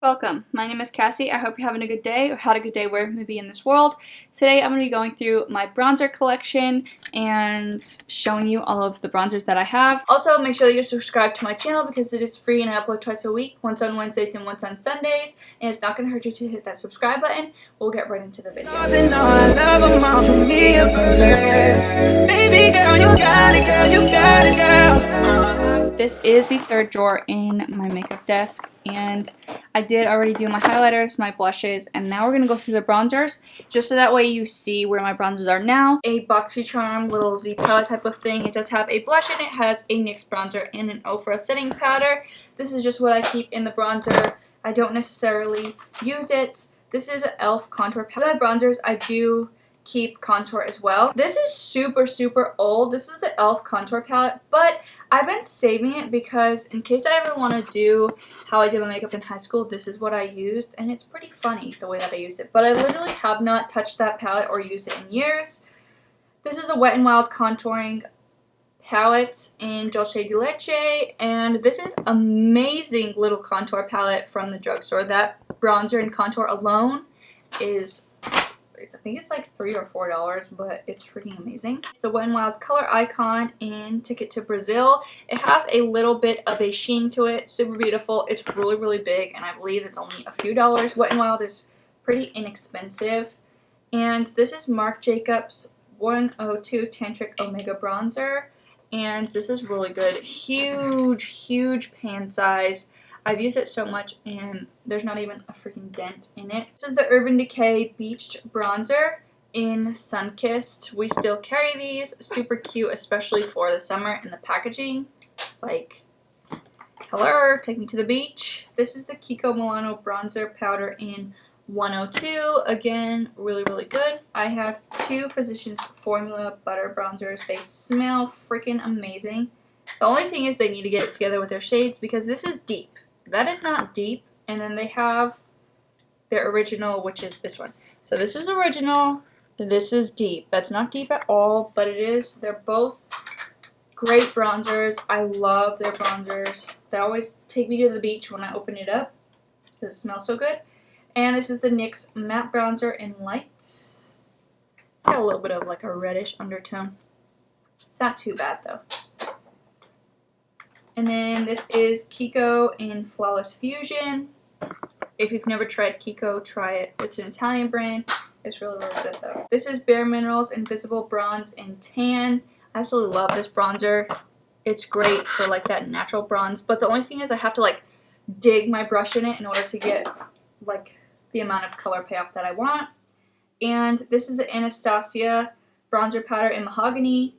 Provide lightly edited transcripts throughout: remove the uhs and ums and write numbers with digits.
Welcome. My name is Cassie. I hope you're having a good day or had a good day wherever you may be in this world. Today I'm going to be going through my bronzer collection and showing you all of the bronzers that I have. Also, make sure that you're subscribed to my channel because it is free and I upload twice a week, once on Wednesdays and once on Sundays. And it's not going to hurt you to hit that subscribe button. We'll get right into the video. This is the third drawer in my makeup desk, and I did already do my highlighters, my blushes, and now we're going to go through the bronzers, just so that way you see where my bronzers are now. A BoxyCharm little Z palette type of thing. It does have a blush in it, has a NYX bronzer, and an Ofra setting powder. This is just what I keep in the bronzer. I don't necessarily use it. This is an e.l.f. contour palette. With my bronzers, I do keep contour as well. This is super old. This is the e.l.f. contour palette, but I've been saving it because in case I ever want to do how I did my makeup in high school, this is what I used, and it's pretty funny the way that I used it. But I literally have not touched that palette or used it in years. This is a Wet n Wild contouring palette in Dulce de Leche, and this is amazing little contour palette from the drugstore. That bronzer and contour alone is, I think it's like $3 or $4, but it's freaking amazing. It's the Wet n Wild Color Icon in Ticket to Brazil. It has a little bit of a sheen to it. Super beautiful. It's really big, and I believe it's only a few dollars. Wet n Wild is pretty inexpensive. And this is Marc Jacobs 102 Tantric Omega Bronzer. And this is really good. Huge pan size. I've used it so much and there's not even a freaking dent in it. This is the Urban Decay Beached Bronzer in Sunkissed. We still carry these. Super cute, especially for the summer, and the packaging. Like, hello, take me to the beach. This is the Kiko Milano Bronzer Powder in 102. Again, really good. I have two Physicians Formula Butter Bronzers. They smell freaking amazing. The only thing is they need to get it together with their shades because this is deep. That is not deep. And then they have their original, which is this one. So this is original. This is deep. That's not deep at all, but it is. They're both great bronzers. I love their bronzers. They always take me to the beach when I open it up because it smells so good. And this is the NYX Matte Bronzer in Light. It's got a little bit of like a reddish undertone. It's not too bad though. And then this is Kiko in Flawless Fusion. If you've never tried Kiko, try it. It's an Italian brand. It's really good though. This is Bare Minerals Invisible Bronze in Tan. I absolutely love this bronzer. It's great for like that natural bronze. But the only thing is I have to like dig my brush in it in order to get like the amount of color payoff that I want. And this is the Anastasia Bronzer Powder in Mahogany.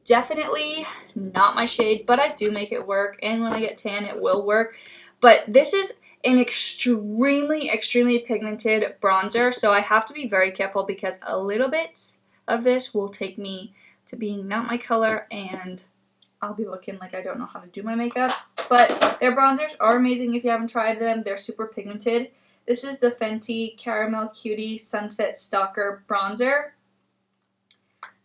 Definitely not my shade, but I do make it work, and when I get tan it will work. But this is an extremely pigmented bronzer, so I have to be very careful because a little bit of this will take me to being not my color, and I'll be looking like I don't know how to do my makeup. But their bronzers are amazing if you haven't tried them. They're super pigmented. This is the Fenty Caramel Cutie Sunset Stalker Bronzer.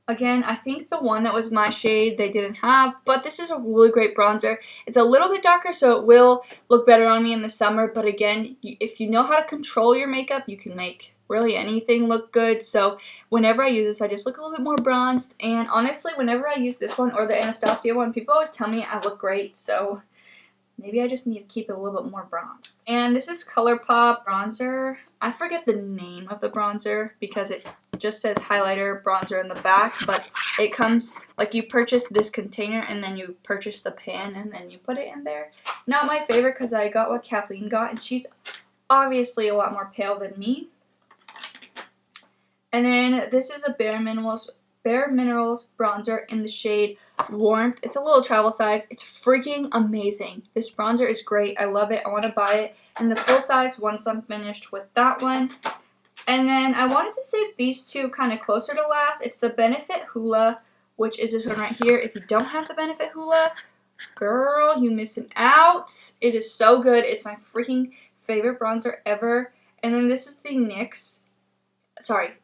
Again, I think the one that was my shade they didn't have, but this is a really great bronzer. It's a little bit darker, so it will look better on me in the summer, but again, if you know how to control your makeup, you can make really anything look good. So whenever I use this, I just look a little bit more bronzed, and honestly, whenever I use this one or the Anastasia one, people always tell me I look great, so maybe I just need to keep it a little bit more bronzed. And this is ColourPop bronzer. I forget the name of the bronzer because it just says highlighter bronzer in the back, but it comes like you purchase this container and then you purchase the pan and then you put it in there. Not my favorite because I got what Kathleen got, and she's obviously a lot more pale than me. And then this is a Bare Minerals bronzer in the shade Warmth. It's a little travel size. It's freaking amazing. This bronzer is great. I love it. I want to buy it in the full size once I'm finished with that one. And then I wanted to save these two kind of closer to last. It's the Benefit Hoola, which is this one right here. If you don't have the Benefit Hoola, girl, you missing out. It is so good. It's my freaking favorite bronzer ever. And then this is the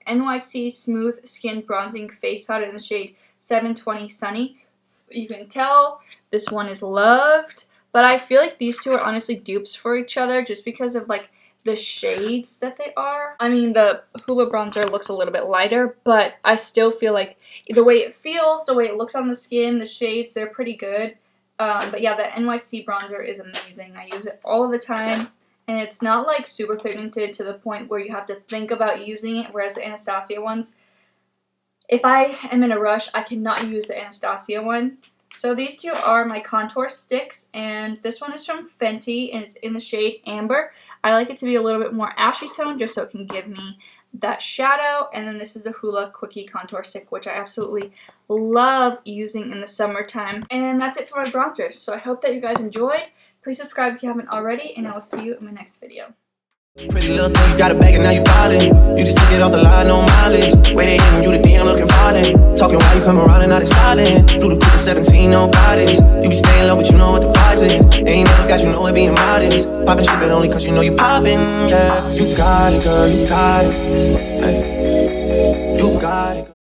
NYC Smooth Skin Bronzing Face Powder in the shade 720 Sunny. You can tell this one is loved, but I feel like these two are honestly dupes for each other just because of like the shades that they are. I mean, the Hoola bronzer looks a little bit lighter, but I still feel like the way it feels, the way it looks on the skin, the shades, they're pretty good. But yeah, the NYC bronzer is amazing. I use it all of the time, and it's not like super pigmented to the point where you have to think about using it, whereas the Anastasia ones, if I am in a rush, I cannot use the Anastasia one. So these two are my contour sticks, and this one is from Fenty, and it's in the shade Amber. I like it to be a little bit more ashy tone, just so it can give me that shadow. And then this is the Hoola Quickie Contour Stick, which I absolutely love using in the summertime. And that's it for my bronzers. So I hope that you guys enjoyed. Please subscribe if you haven't already, and I will see you in my next video. Pretty little thing, you got a bag and now you ballin'. You just took it off the line, no mileage. Waiting in you the DM looking violent. Talking while you come around and now they silent. Flew the quick 17, no bodies. You be staying low, but you know what the vibes is. Ain't never got you know it being modest. Poppin' shit, but only cause you know you poppin', yeah. You got it, girl, you got it.